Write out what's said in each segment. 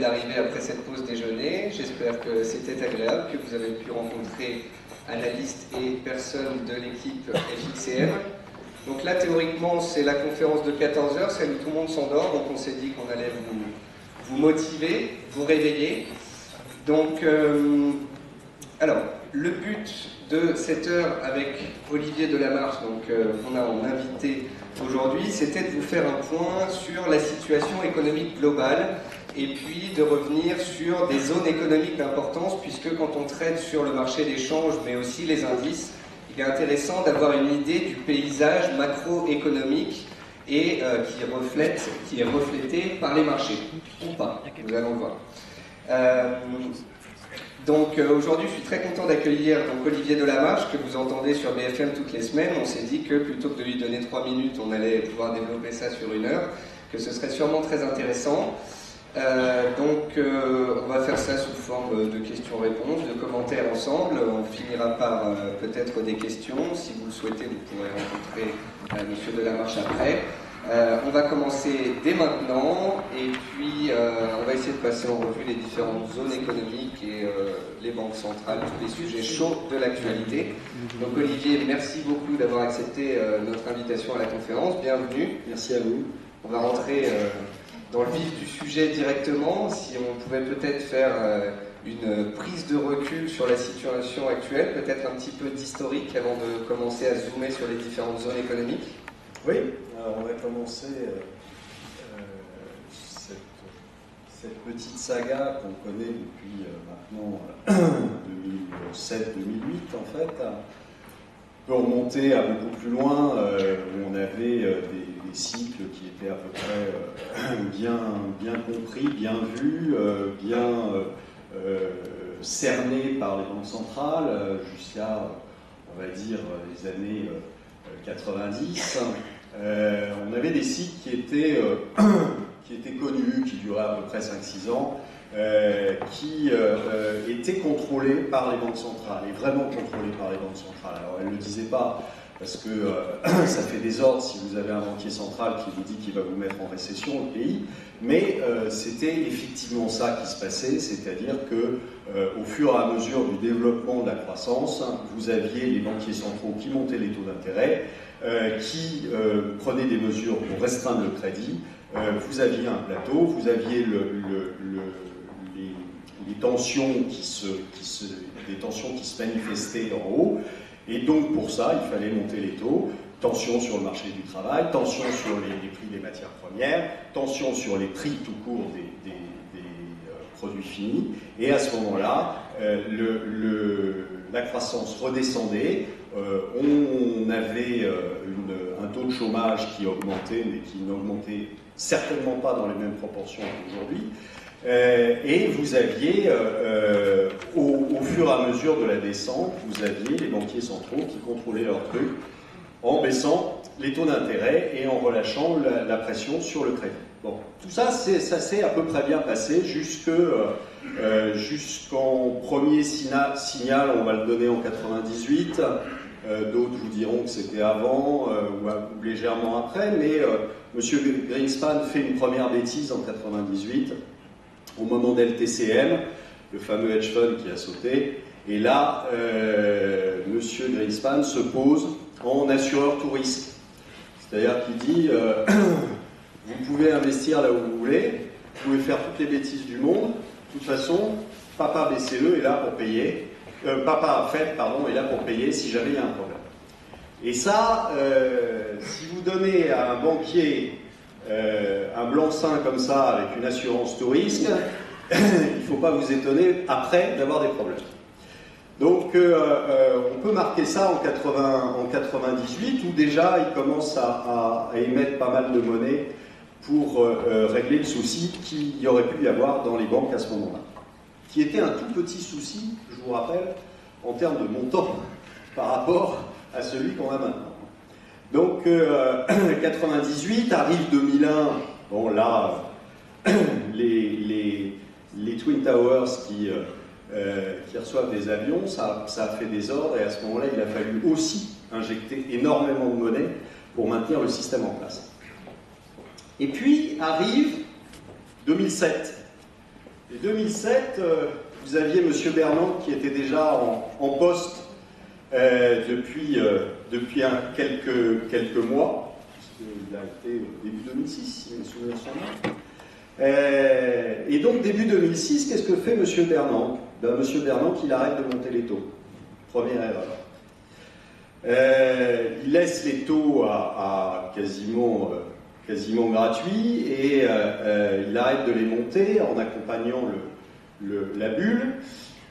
d'arriver après cette pause déjeuner. J'espère que c'était agréable, que vous avez pu rencontrer analystes et personnes de l'équipe FXCM. Donc là, théoriquement, c'est la conférence de 14 h, celle où tout le monde s'endort, donc on s'est dit qu'on allait vous motiver, vous réveiller. Donc, alors, le but de cette heure avec Olivier Delamarche, donc qu'on a en invité aujourd'hui, c'était de vous faire un point sur la situation économique globale et puis de revenir sur des zones économiques d'importance, puisque quand on traite sur le marché des changes, mais aussi les indices, il est intéressant d'avoir une idée du paysage macroéconomique et qui est reflété par les marchés, ou pas, nous allons le voir. Donc aujourd'hui, je suis très content d'accueillir Olivier Delamarche, que vous entendez sur BFM toutes les semaines. On s'est dit que plutôt que de lui donner 3 minutes, on allait pouvoir développer ça sur 1 heure, que ce serait sûrement très intéressant. On va faire ça sous forme de questions-réponses, de commentaires ensemble. On finira par peut-être des questions. Si vous le souhaitez, vous pourrez rencontrer Monsieur Delamarche après. On va commencer dès maintenant et puis on va essayer de passer en revue les différentes zones économiques et les banques centrales, tous les sujets chauds de l'actualité. Donc Olivier, merci beaucoup d'avoir accepté notre invitation à la conférence. Bienvenue. Merci à vous. On va rentrer dans le vif du sujet directement. Si on pouvait peut-être faire une prise de recul sur la situation actuelle, peut-être un petit peu d'historique avant de commencer à zoomer sur les différentes zones économiques. Oui, alors on va commencer cette petite saga qu'on connaît depuis maintenant 2007-2008 en fait. On peut remonter à beaucoup plus loin où on avait des cycles qui étaient à peu près bien compris, bien vus, bien cernés par les banques centrales jusqu'à, on va dire, les années 90. On avait des cycles qui étaient connus, qui duraient à peu près 5-6 ans, qui étaient contrôlés par les banques centrales, et vraiment contrôlés par les banques centrales. Alors elles ne le disaient pas, parce que ça fait désordre si vous avez un banquier central qui vous dit qu'il va vous mettre en récession, le pays, mais c'était effectivement ça qui se passait, c'est-à-dire que au fur et à mesure du développement de la croissance, vous aviez les banquiers centraux qui montaient les taux d'intérêt, qui prenaient des mesures pour restreindre le crédit, vous aviez un plateau, vous aviez les tensions qui se manifestaient en haut, et donc pour ça, il fallait monter les taux. Tension sur le marché du travail, tension sur les prix des matières premières, tension sur les prix tout court des produits finis, et à ce moment-là, la croissance redescendait, on avait un taux de chômage qui augmentait, mais qui n'augmentait certainement pas dans les mêmes proportions qu'aujourd'hui, et vous aviez, au fur et à mesure de la descente, vous aviez les banquiers centraux qui contrôlaient leur truc en baissant les taux d'intérêt et en relâchant la pression sur le crédit. Bon, tout ça, ça s'est à peu près bien passé jusqu'en premier signal, on va le donner en 98. D'autres vous diront que c'était avant ou légèrement après, mais M. Greenspan fait une première bêtise en 98, au moment d'LTCM, le fameux hedge fund qui a sauté, et là, M. Greenspan se pose en assureur tout risque. C'est-à-dire qu'il dit, vous pouvez investir là où vous voulez, vous pouvez faire toutes les bêtises du monde, de toute façon, papa BCE est là pour payer, papa Fed, pardon, est là pour payer si jamais il y a un problème. Et ça, si vous donnez à un banquier un blanc-seing comme ça, avec une assurance tout risque, il ne faut pas vous étonner après d'avoir des problèmes. Donc on peut marquer ça en 98, où déjà il commence à émettre pas mal de monnaie pour régler le souci qu'il y aurait pu y avoir dans les banques à ce moment-là. Qui était un tout petit souci, je vous rappelle, en termes de montant par rapport à celui qu'on a maintenant. Donc 98, arrive 2001, bon là, les Twin Towers qui reçoivent des avions, ça a fait des ordres, et à ce moment-là, il a fallu aussi injecter énormément de monnaie pour maintenir le système en place. Et puis arrive 2007. 2007, vous aviez M. Bernand qui était déjà en poste depuis quelques mois, puisqu'il a été début 2006, si mes souvenirs sont bons. Et donc, début 2006, qu'est-ce que fait M. Bernand? Ben, M. Bernand, il arrête de monter les taux. Première erreur. Il laisse les taux à quasiment gratuits et il arrête de les monter en accompagnant la bulle.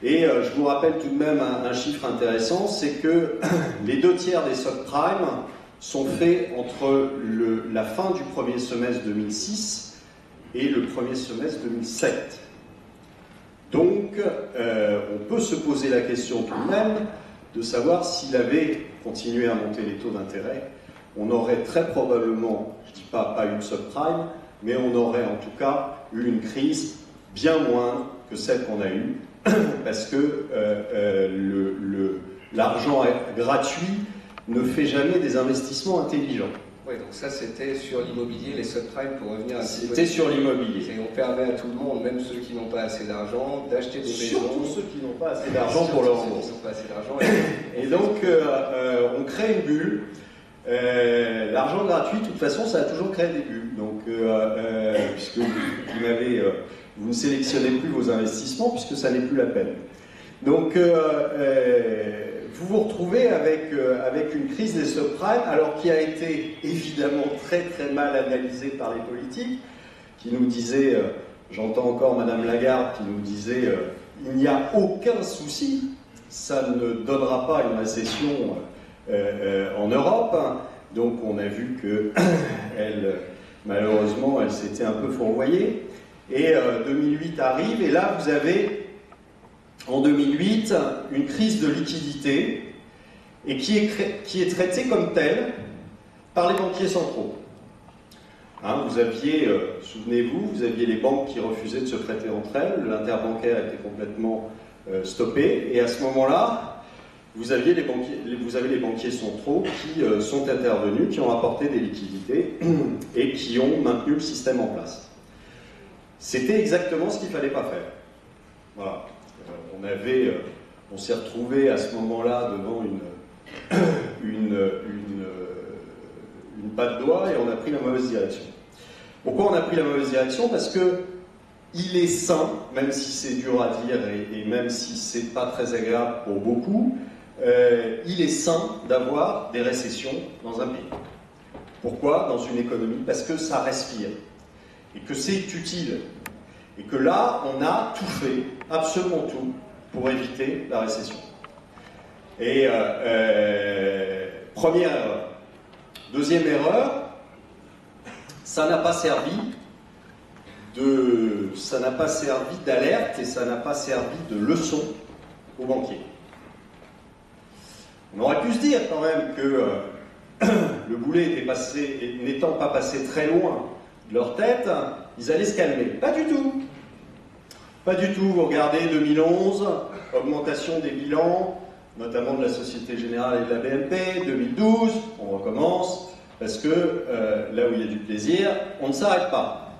Et je vous rappelle tout de même un chiffre intéressant, c'est que les 2/3 des subprimes sont faits entre la fin du premier semestre 2006 et le premier semestre 2007. Donc, on peut se poser la question tout de même de savoir s'il avait continué à monter les taux d'intérêt, on aurait très probablement, je ne dis pas une subprime, mais on aurait en tout cas eu une crise bien moins que celle qu'on a eue, parce que l'argent gratuit ne fait jamais des investissements intelligents. Oui, donc ça c'était sur l'immobilier, les subprimes, pour revenir à ce C'était sur l'immobilier. Et on permet à tout le monde, même ceux qui n'ont pas assez d'argent, d'acheter des maisons. Surtout ceux qui n'ont pas assez d'argent pour leur bourse. Et donc, on crée une bulle. L'argent gratuit, de toute façon, ça a toujours créé des bulles. Donc, puisque vous ne sélectionnez plus vos investissements, puisque ça n'est plus la peine. Donc, vous vous retrouvez avec une crise des subprimes, alors qui a été évidemment très très mal analysée par les politiques, qui nous disaient, j'entends encore Madame Lagarde qui nous disait, il n'y a aucun souci, ça ne donnera pas une récession en Europe. Donc on a vu que malheureusement, elle s'était un peu fourvoyée. Et 2008 arrive, et là vous avez en 2008 une crise de liquidité, et qui est traitée comme telle par les banquiers centraux. Hein, vous aviez, souvenez-vous, vous aviez les banques qui refusaient de se prêter entre elles, l'interbancaire était complètement stoppé, et à ce moment-là, vous avez les banquiers centraux qui sont intervenus, qui ont apporté des liquidités et qui ont maintenu le système en place. C'était exactement ce qu'il ne fallait pas faire. Voilà. On s'est retrouvé à ce moment-là devant une patte d'oie et on a pris la mauvaise direction. Pourquoi on a pris la mauvaise direction? Parce que il est sain, même si c'est dur à dire et même si c'est pas très agréable pour beaucoup, il est sain d'avoir des récessions dans un pays. Pourquoi? Dans une économie? Parce que ça respire et que c'est utile. Et que là, on a tout fait, absolument tout, pour éviter la récession. Et première erreur. Deuxième erreur, ça n'a pas servi d'alerte et ça n'a pas servi de leçon aux banquiers. On aurait pu se dire quand même que le boulet n'étant pas passé très loin de leur tête, ils allaient se calmer. Pas du tout. Pas du tout. Vous regardez 2011, augmentation des bilans, notamment de la Société Générale et de la BNP, 2012, on recommence, parce que là où il y a du plaisir, on ne s'arrête pas.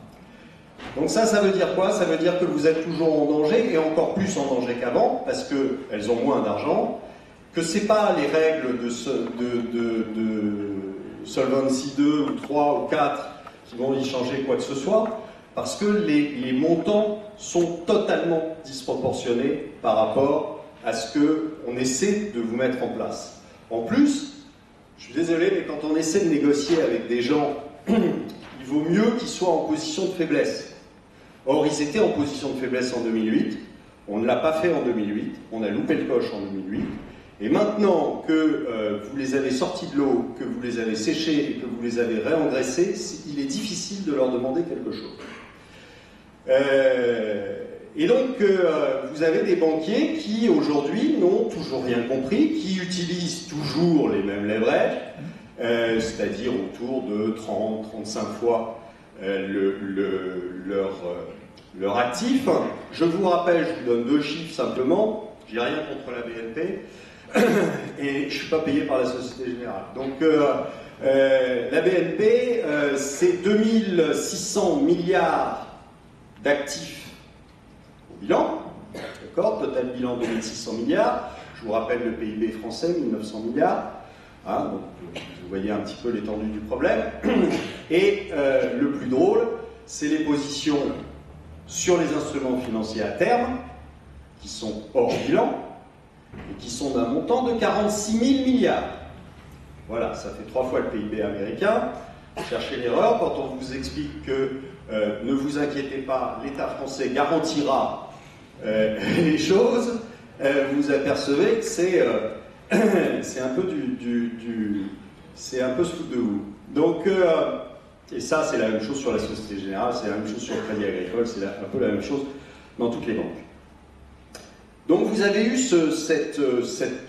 Donc ça veut dire quoi? Ça veut dire que vous êtes toujours en danger, et encore plus en danger qu'avant, parce qu'elles ont moins d'argent, que ce n'est pas les règles de Solvency 2 ou 3 ou 4 qui vont y changer quoi que ce soit, parce que les montants sont totalement disproportionnés par rapport à ce qu'on essaie de vous mettre en place. En plus, je suis désolé, mais quand on essaie de négocier avec des gens, il vaut mieux qu'ils soient en position de faiblesse. Or, ils étaient en position de faiblesse en 2008, on ne l'a pas fait en 2008, on a loupé le coche en 2008, et maintenant que vous les avez sortis de l'eau, que vous les avez séchés et que vous les avez réengraissés, il est difficile de leur demander quelque chose. Et donc, vous avez des banquiers qui, aujourd'hui, n'ont toujours rien compris, qui utilisent toujours les mêmes leverages, c'est-à-dire autour de 30-35 fois leur actif. Je vous rappelle, je vous donne deux chiffres simplement, j'ai rien contre la BNP, et je ne suis pas payé par la Société Générale. Donc, la BNP, c'est 2600 milliards d'actifs bilan. D'accord, total bilan 2600 milliards. Je vous rappelle le PIB français, 1900 milliards. Hein, donc, vous voyez un petit peu l'étendue du problème. Et le plus drôle, c'est les positions sur les instruments financiers à terme, qui sont hors bilan, et qui sont d'un montant de 46 000 milliards. Voilà, ça fait 3 fois le PIB américain. Cherchez l'erreur quand on vous explique que ne vous inquiétez pas, l'État français garantira les choses, vous apercevez que c'est un peu c'est un peu se foutre de vous. Donc, et ça c'est la même chose sur la Société Générale, c'est la même chose sur le Crédit Agricole, c'est un peu la même chose dans toutes les banques. Donc vous avez eu cette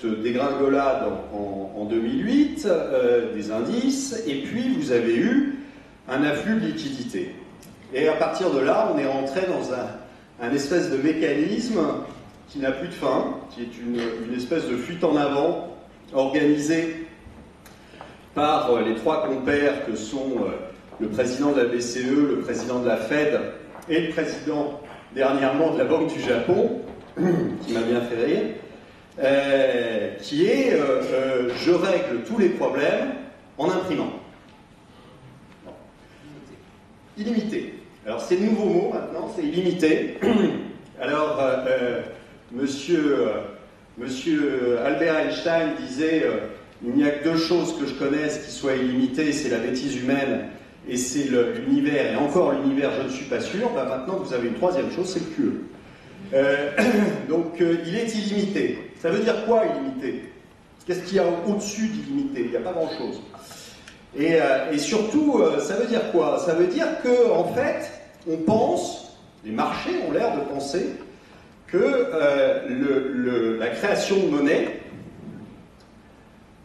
dégringolade en 2008 des indices, et puis vous avez eu un afflux de liquidités. Et à partir de là, on est rentré dans un espèce de mécanisme qui n'a plus de fin, qui est une espèce de fuite en avant organisée par les 3 compères que sont le président de la BCE, le président de la Fed et le président dernièrement de la Banque du Japon, qui m'a bien fait rire, qui est je règle tous les problèmes en imprimant. Non. Illimité. Alors c'est le nouveau mot maintenant, c'est illimité. Alors monsieur Albert Einstein disait il n'y a que 2 choses que je connaisse qui soient illimitées, c'est la bêtise humaine et c'est l'univers, et encore l'univers je ne suis pas sûr. Ben, maintenant vous avez une 3e chose, c'est le QE. Donc il est illimité. Ça veut dire quoi illimité? Qu'est-ce qu'il y a au-dessus d'illimité? Il n'y a pas grand-chose. Et surtout, ça veut dire quoi? Ça veut dire que en fait, on pense, les marchés ont l'air de penser que la création de monnaie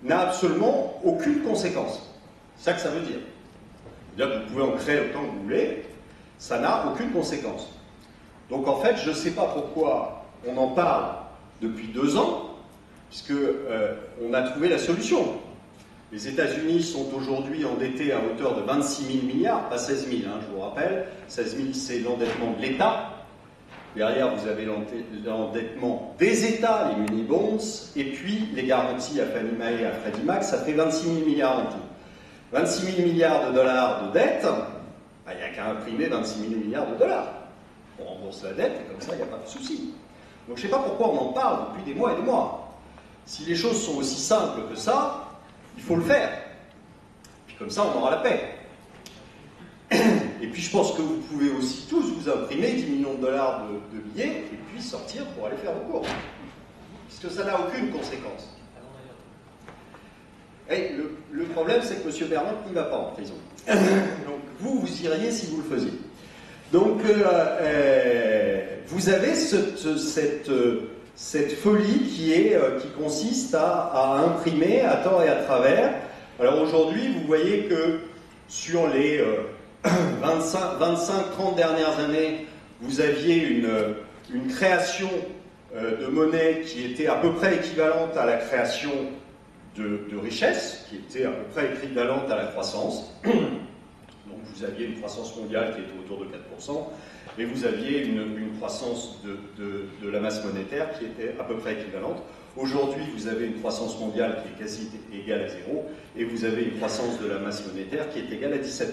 n'a absolument aucune conséquence. C'est ça que ça veut dire. C'est-à-dire que vous pouvez en créer autant que vous voulez, ça n'a aucune conséquence. Donc en fait, je ne sais pas pourquoi on en parle depuis 2 ans, puisque on a trouvé la solution. Les États-Unis sont aujourd'hui endettés à hauteur de 26 000 milliards, pas 16 000, hein, je vous rappelle. 16 000, c'est l'endettement de l'État. Derrière, vous avez l'endettement des États, les muni-bonds, et puis les garanties à Fannie Mae et à Freddie Mac, ça fait 26 000 milliards en tout. 26 000 milliards de dollars de dette, ben, il n'y a qu'à imprimer 26 000 milliards de dollars. On rembourse la dette, et comme ça, il n'y a pas de souci. Donc je ne sais pas pourquoi on en parle depuis des mois et des mois. Si les choses sont aussi simples que ça, il faut le faire. Puis comme ça, on aura la paix. Et puis je pense que vous pouvez aussi tous vous imprimer 10 millions de dollars de billets, et puis sortir pour aller faire vos courses. Puisque ça n'a aucune conséquence. Et le problème, c'est que M. Bernard n'y va pas en prison. Donc vous iriez si vous le faisiez. Donc, vous avez cette folie qui consiste à imprimer à tort et à travers. Alors aujourd'hui, vous voyez que sur les 25-30 dernières années, vous aviez une création de monnaie qui était à peu près équivalente à la création de richesse, qui était à peu près équivalente à la croissance. Donc vous aviez une croissance mondiale qui était autour de 4%, et vous aviez une croissance de la masse monétaire qui était à peu près équivalente. Aujourd'hui, vous avez une croissance mondiale qui est quasi égale à 0, et vous avez une croissance de la masse monétaire qui est égale à 17%.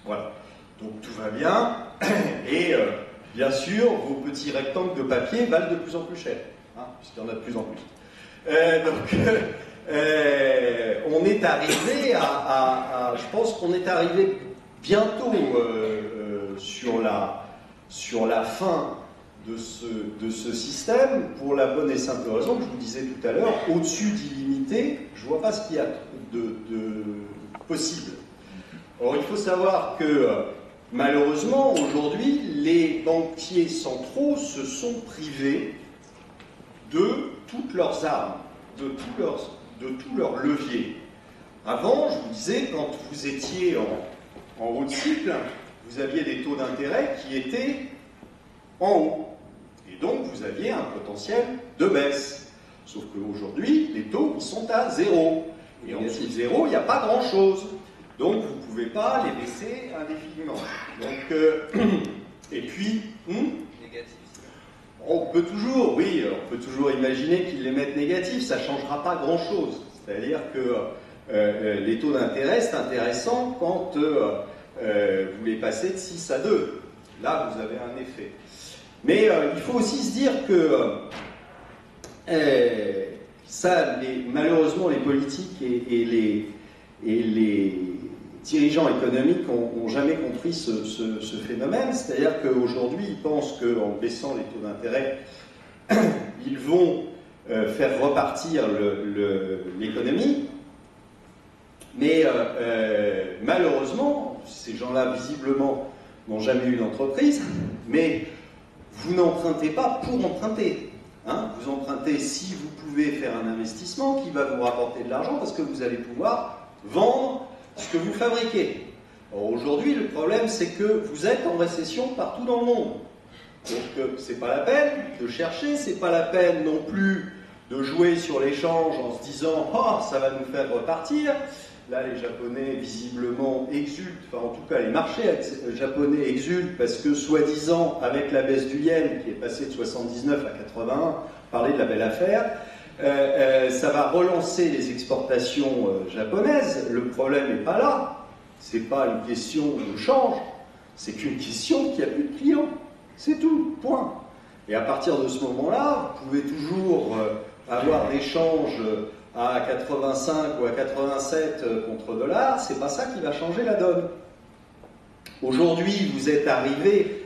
Voilà. Donc tout va bien, et bien sûr, vos petits rectangles de papier valent de plus en plus cher, hein, puisqu'il y en a de plus en plus. On est arrivé je pense qu'on est arrivé bientôt sur la fin de ce système, pour la bonne et simple raison que je vous disais tout à l'heure, au-dessus d'illimité, je ne vois pas ce qu'il y a de possible. Or, il faut savoir que malheureusement, aujourd'hui, les banquiers centraux se sont privés de toutes leurs armes, de tous leurs leviers. Avant, je vous disais, quand vous étiez en haut de cycle, vous aviez des taux d'intérêt qui étaient en haut. Et donc, vous aviez un potentiel de baisse. Sauf qu'aujourd'hui, les taux, ils sont à 0. Et en dessous de 0, il n'y a pas grand-chose. Donc, vous ne pouvez pas les baisser indéfiniment. Donc, et puis... Négatif. on peut toujours, oui, on peut toujours imaginer qu'ils les mettent négatifs, ça ne changera pas grand-chose. C'est-à-dire que les taux d'intérêt, c'est intéressant quand vous les passez de 6 à 2. Là, vous avez un effet. Mais il faut aussi se dire que malheureusement, les politiques et les dirigeants économiques n'ont jamais compris ce phénomène. C'est-à-dire qu'aujourd'hui, ils pensent qu'en baissant les taux d'intérêt, ils vont faire repartir l'économie. Mais malheureusement, ces gens-là, visiblement, n'ont jamais eu d'entreprise, mais vous n'empruntez pas pour emprunter. Hein, vous empruntez si vous pouvez faire un investissement qui va vous rapporter de l'argent parce que vous allez pouvoir vendre ce que vous fabriquez. Or, aujourd'hui, le problème, c'est que vous êtes en récession partout dans le monde. Donc, c'est pas la peine de chercher, c'est pas la peine non plus de jouer sur l'échange en se disant « Oh, ça va nous faire repartir ». Là, les Japonais, visiblement, exultent, enfin, en tout cas, les marchés japonais exultent parce que, soi-disant, avec la baisse du yen, qui est passé de 79 à 81, parler de la belle affaire, ça va relancer les exportations japonaises. Le problème n'est pas là. C'est pas une question de change, c'est qu'une question qu'il n'y a plus de clients. C'est tout, point. Et à partir de ce moment-là, vous pouvez toujours avoir des changes à 85 ou à 87 contre dollar, c'est pas ça qui va changer la donne. Aujourd'hui, vous êtes arrivé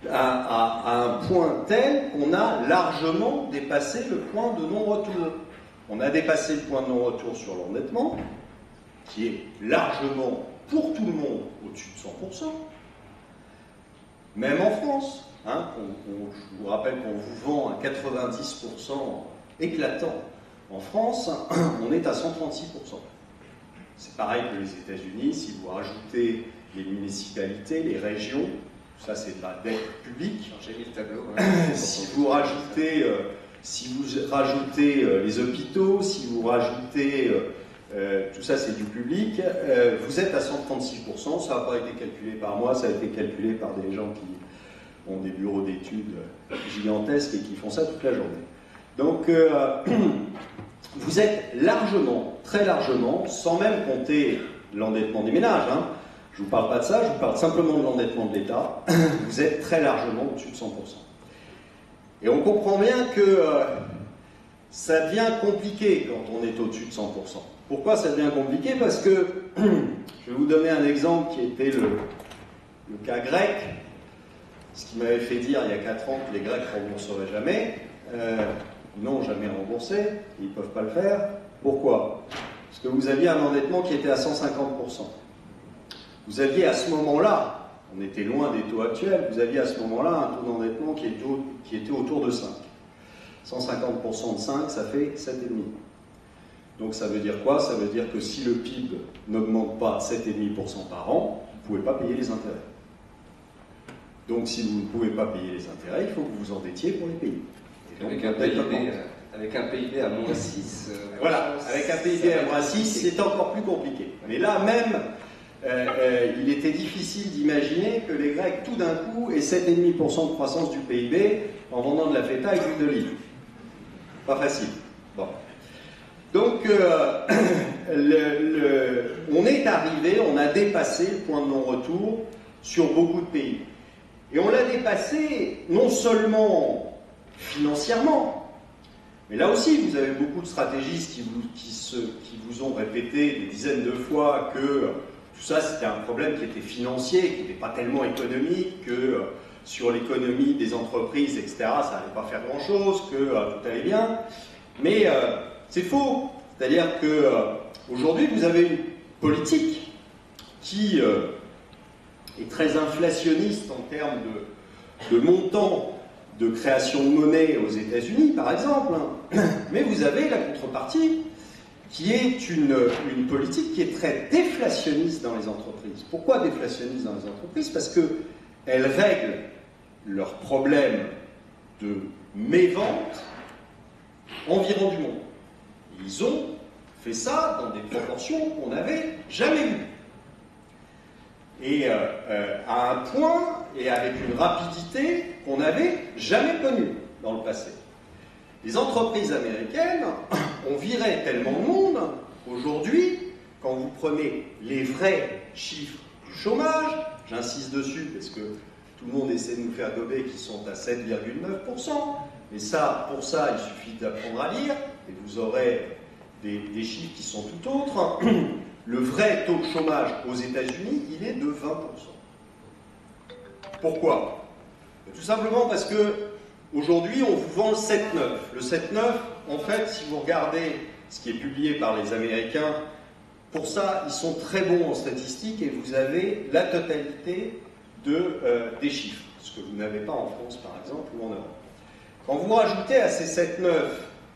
à un point tel qu'on a largement dépassé le point de non-retour. On a dépassé le point de non-retour sur l'endettement, qui est largement, pour tout le monde, au-dessus de 100%, même en France. Hein, je vous rappelle qu'on vous vend à 90% éclatant. En France, on est à 136%. C'est pareil que les États-Unis, si vous rajoutez les municipalités, les régions, tout ça c'est de la dette publique. J'ai mis le tableau. Si vous rajoutez les hôpitaux, si vous rajoutez tout ça c'est du public, vous êtes à 136%, ça n'a pas été calculé par moi, ça a été calculé par des gens qui ont des bureaux d'études gigantesques et qui font ça toute la journée. Donc, vous êtes largement, très largement, sans même compter l'endettement des ménages, hein. Je ne vous parle pas de ça, je vous parle simplement de l'endettement de l'État, vous êtes très largement au-dessus de 100%. Et on comprend bien que ça devient compliqué quand on est au-dessus de 100%. Pourquoi ça devient compliqué? Parce que, je vais vous donner un exemple qui était le cas grec, ce qui m'avait fait dire il y a 4 ans que les Grecs ne rembourseraient jamais. Ils n'ont jamais remboursé, ils ne peuvent pas le faire. Pourquoi? Parce que vous aviez un endettement qui était à 150%. Vous aviez à ce moment-là, on était loin des taux actuels, vous aviez à ce moment-là un taux d'endettement qui était autour de 5. 150% de 5, ça fait 7,5. Donc ça veut dire quoi? Ça veut dire que si le PIB n'augmente pas de 7,5% par an, vous ne pouvez pas payer les intérêts. Donc si vous ne pouvez pas payer les intérêts, il faut que vous vous endettiez pour les payer. Avec un PIB à moins 6. Voilà, avec un PIB à moins 6, c'est encore plus compliqué. Mais là même, il était difficile d'imaginer que les Grecs, tout d'un coup, aient 7,5% de croissance du PIB en vendant de la feta et de l'huile d'olive. Pas facile. Bon. Donc, on est arrivé, on a dépassé le point de non-retour sur beaucoup de pays. Et on l'a dépassé non seulement financièrement, mais là aussi, vous avez beaucoup de stratégistes qui vous ont répété des dizaines de fois que tout ça, c'était un problème qui était financier, qui n'était pas tellement économique, que sur l'économie des entreprises, etc., ça n'allait pas faire grand-chose, que tout allait bien. Mais c'est faux. C'est-à-dire qu'aujourd'hui, vous avez une politique qui est très inflationniste en termes de montant de création de monnaie aux États-Unis, par exemple, mais vous avez la contrepartie qui est une politique qui est très déflationniste dans les entreprises. Pourquoi déflationniste dans les entreprises? Parce qu'elles règlent leurs problèmes de mévente environ du monde. Ils ont fait ça dans des proportions qu'on n'avait jamais vues. Et à un point et avec une rapidité qu'on n'avait jamais connue. dans le passé. Les entreprises américaines ont viré tellement de monde, aujourd'hui, quand vous prenez les vrais chiffres du chômage, j'insiste dessus parce que tout le monde essaie de nous faire gober qu'ils sont à 7,9%, mais ça, pour ça, il suffit d'apprendre à lire, et vous aurez des chiffres qui sont tout autres. Le vrai taux de chômage aux États-Unis, il est de 20%. Pourquoi? Tout simplement parce que aujourd'hui, on vous vend le 7,9. Le 7,9, en fait, si vous regardez ce qui est publié par les Américains, pour ça, ils sont très bons en statistiques et vous avez la totalité des chiffres, ce que vous n'avez pas en France, par exemple, ou en Europe. Quand vous rajoutez à ces 7,9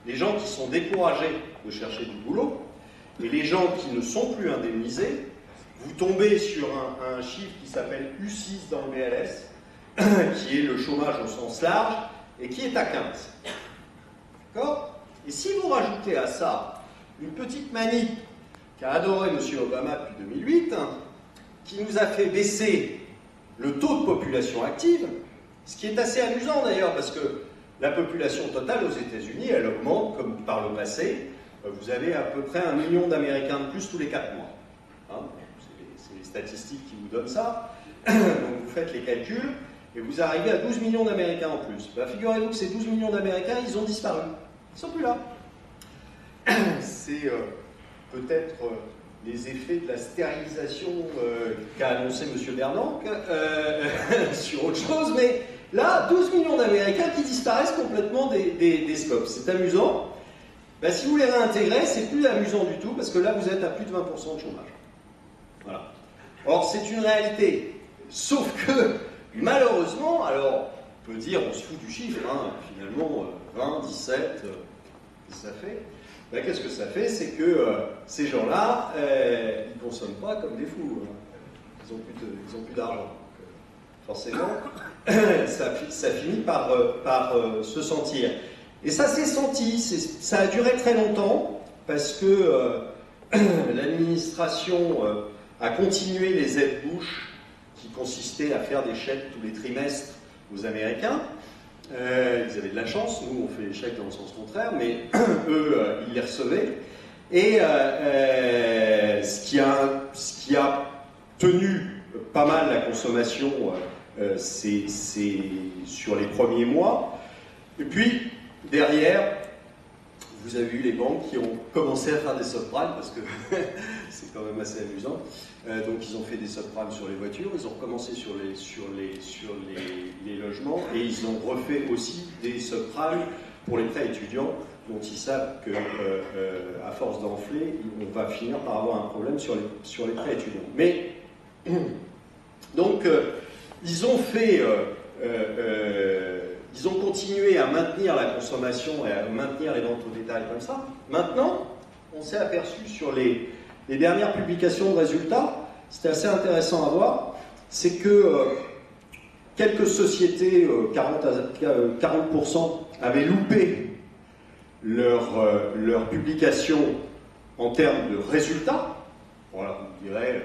les gens qui sont découragés de chercher du boulot et les gens qui ne sont plus indemnisés, vous tombez sur un chiffre qui s'appelle U6 dans le BLS, qui est le chômage au sens large, et qui est à 15. D'accord? Et si vous rajoutez à ça une petite manip qu'a adoré M. Obama depuis 2008, qui nous a fait baisser le taux de population active, ce qui est assez amusant d'ailleurs, parce que la population totale aux États-Unis, elle augmente comme par le passé. Vous avez à peu près 1 million d'Américains de plus tous les 4 mois. Hein, c'est les statistiques qui vous donnent ça. Donc vous faites les calculs et vous arrivez à 12 millions d'Américains en plus. Ben, figurez-vous que ces 12 millions d'Américains, ils ont disparu. Ils ne sont plus là. C'est peut-être les effets de la stérilisation qu'a annoncé M. Bernanke sur autre chose, mais là, 12 millions d'Américains qui disparaissent complètement des scopes. C'est amusant. Ben, si vous les réintégrez, c'est plus amusant du tout, parce que là, vous êtes à plus de 20% de chômage. Voilà. Or, c'est une réalité. Sauf que, malheureusement, alors, on peut dire, on se fout du chiffre, hein, finalement, 20, 17, qu'est-ce que ça fait? Ben, qu'est-ce que ça fait? C'est que ces gens-là, ils ne consomment pas comme des fous. Hein. Ils n'ont plus d'argent. Forcément, ça finit par se sentir. Et ça s'est senti, ça a duré très longtemps, parce que l'administration a continué les aides Bush, qui consistaient à faire des chèques tous les trimestres aux Américains. Ils avaient de la chance, nous on fait les chèques dans le sens contraire, mais eux, ils les recevaient. Et ce qui a tenu pas mal la consommation, c'est sur les premiers mois. Et puis, derrière, vous avez eu les banques qui ont commencé à faire des subprimes, parce que c'est quand même assez amusant. Donc ils ont fait des subprimes sur les voitures, ils ont recommencé sur les logements, et ils ont refait aussi des subprimes pour les prêts étudiants, dont ils savent qu'à force d'enfler, on va finir par avoir un problème sur les prêts étudiants. Mais, donc, ils ont fait... ils ont continué à maintenir la consommation et à maintenir les ventes au détail comme ça. Maintenant, on s'est aperçu sur les dernières publications de résultats, c'était assez intéressant à voir, c'est que quelques sociétés, 40% avaient loupé leur publication en termes de résultats. Voilà, vous direz,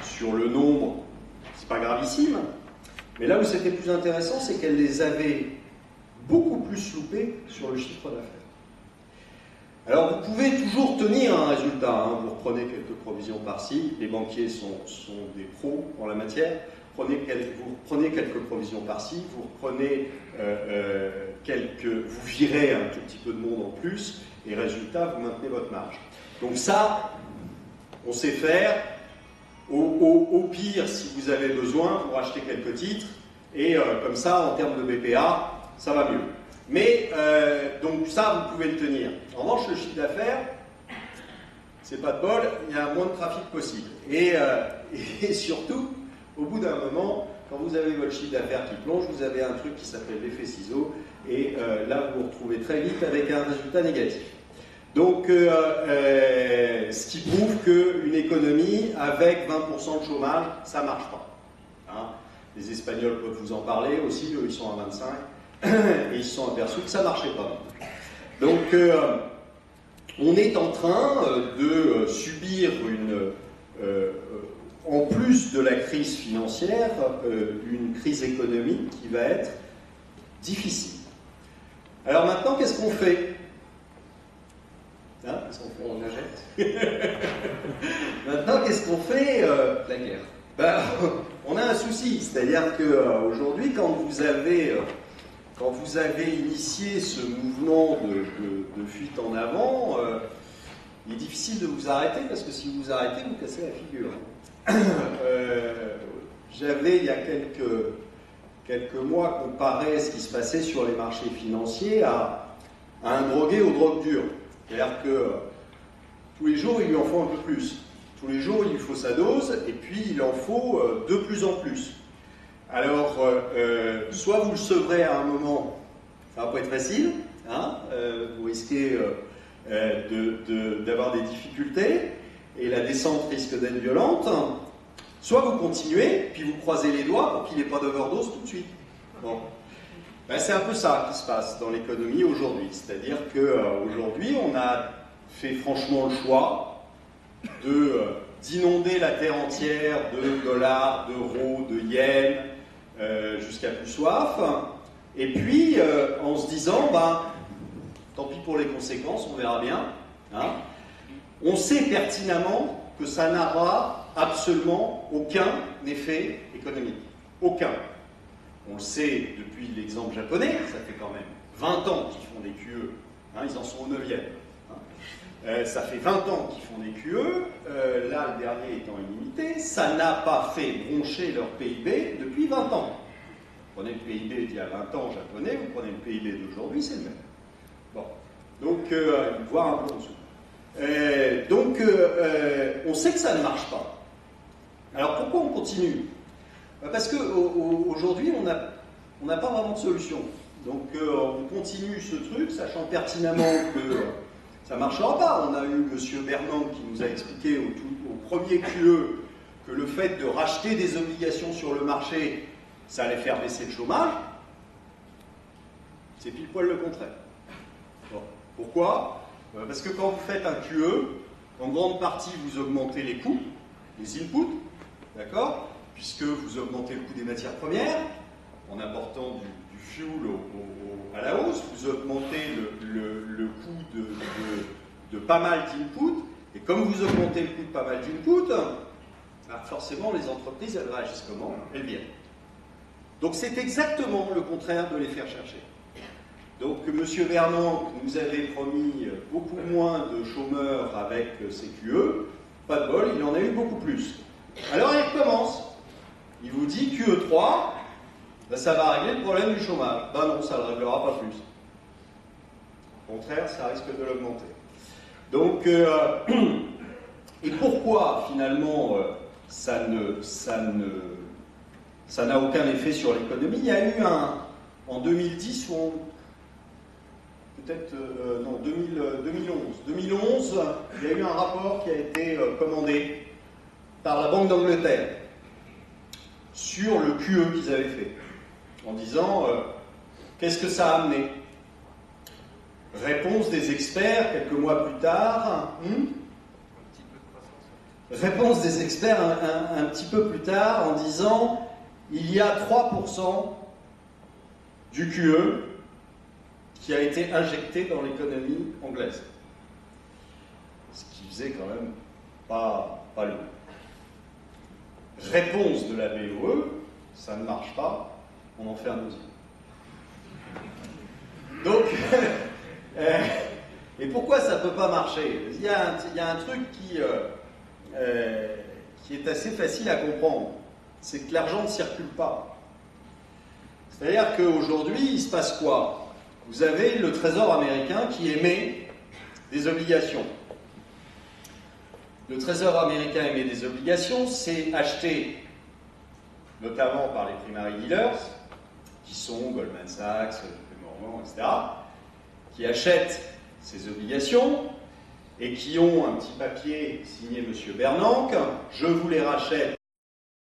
sur le nombre, c'est pas gravissime. Mais là où c'était plus intéressant, c'est qu'elle les avait beaucoup plus loupés sur le chiffre d'affaires. Alors vous pouvez toujours tenir un résultat, hein. Vous reprenez quelques provisions par-ci, les banquiers sont des pros en la matière, vous reprenez quelques provisions par-ci, vous reprenez vous virez un tout petit peu de monde en plus, et résultat, vous maintenez votre marge. Donc ça, on sait faire. Au pire, si vous avez besoin, vous rachetez quelques titres, et comme ça, en termes de BPA, ça va mieux. Mais, donc ça, vous pouvez le tenir. En revanche, le chiffre d'affaires, c'est pas de bol, il y a moins de trafic possible. Et surtout, au bout d'un moment, quand vous avez votre chiffre d'affaires qui plonge, vous avez un truc qui s'appelle l'effet ciseau, et là, vous vous retrouvez très vite avec un résultat négatif. Donc, ce qui prouve qu'une économie avec 20% de chômage, ça ne marche pas. Hein, les Espagnols peuvent vous en parler aussi, eux ils sont à 25, et ils se sont aperçus que ça ne marchait pas. Donc, on est en train de subir en plus de la crise financière, une crise économique qui va être difficile. Alors maintenant, qu'est-ce qu'on fait? Hein, qu'est-ce qu'on fait? On achète. Maintenant, qu'est-ce qu'on fait? La guerre. Ben, on a un souci, c'est-à-dire qu'aujourd'hui, quand vous avez initié ce mouvement de fuite en avant, il est difficile de vous arrêter, parce que si vous vous arrêtez, vous cassez la figure. J'avais, il y a quelques mois, comparé ce qui se passait sur les marchés financiers à un drogué aux drogues dures. C'est-à-dire que tous les jours, il lui en faut un peu plus. Tous les jours, il lui faut sa dose, et puis il en faut de plus en plus. Alors, soit vous le sevrez à un moment, ça va pas être facile, hein, vous risquez d'avoir des difficultés, et la descente risque d'être violente, soit vous continuez, puis vous croisez les doigts pour qu'il n'ait pas d'overdose tout de suite. Bon. Ben, c'est un peu ça qui se passe dans l'économie aujourd'hui, c'est-à-dire qu'aujourd'hui, on a fait franchement le choix d'inonder la terre entière de dollars, d'euros, de yens, jusqu'à plus soif, et puis en se disant, ben, tant pis pour les conséquences, on verra bien. Hein. On sait pertinemment que ça n'aura absolument aucun effet économique. Aucun. On le sait depuis l'exemple japonais, ça fait quand même 20 ans qu'ils font des QE, hein, ils en sont au 9e. Ça fait 20 ans qu'ils font des QE, là le dernier étant illimité, ça n'a pas fait broncher leur PIB depuis 20 ans. Vous prenez le PIB d'il y a 20 ans japonais, vous prenez le PIB d'aujourd'hui, c'est le même. Bon, donc, voire un peu en dessous. Donc, on sait que ça ne marche pas. Alors pourquoi on continue? Parce qu'aujourd'hui, on n'a pas vraiment de solution. Donc, on continue ce truc, sachant pertinemment que ça ne marchera pas. On a eu M. Bernanke qui nous a expliqué au premier QE que le fait de racheter des obligations sur le marché, ça allait faire baisser le chômage. C'est pile poil le contraire. Bon. Pourquoi? Parce que quand vous faites un QE, en grande partie vous augmentez les coûts, les inputs, d'accord? Puisque vous augmentez le coût des matières premières, en apportant du fuel à la hausse, vous augmentez le coût de pas mal d'inputs, et comme vous augmentez le coût de pas mal d'inputs, bah forcément les entreprises, elles réagissent comment? Elles viennent. Donc c'est exactement le contraire de les faire chercher. Donc M. Bernanke nous avait promis beaucoup moins de chômeurs avec ses QE, pas de bol, il en a eu beaucoup plus. Alors il recommence, il vous dit QE3, ben, ça va régler le problème du chômage. Ben non, ça ne le réglera pas plus. Au contraire, ça risque de l'augmenter. Donc, et pourquoi finalement ça n'a aucun effet sur l'économie? Il y a eu en 2010 ou peut-être, non, 2011, il y a eu un rapport qui a été commandé par la Banque d'Angleterre sur le QE qu'ils avaient fait, en disant qu'est-ce que ça a amené? Réponse des experts quelques mois plus tard. Réponse des experts un petit peu plus tard en disant il y a 3% du QE qui a été injecté dans l'économie anglaise. Ce qui faisait quand même pas le coup. Réponse de la BOE, ça ne marche pas, on en fait un deuxième. Donc, et pourquoi ça ne peut pas marcher? Il y a un truc qui est assez facile à comprendre, c'est que l'argent ne circule pas. C'est-à-dire qu'aujourd'hui, il se passe quoi? Vous avez le Trésor américain qui émet des obligations. Le Trésor américain émet des obligations, c'est acheté notamment par les primary dealers, qui sont Goldman Sachs, JP Morgan, etc., qui achètent ces obligations et qui ont un petit papier signé M. Bernanke, je vous les rachète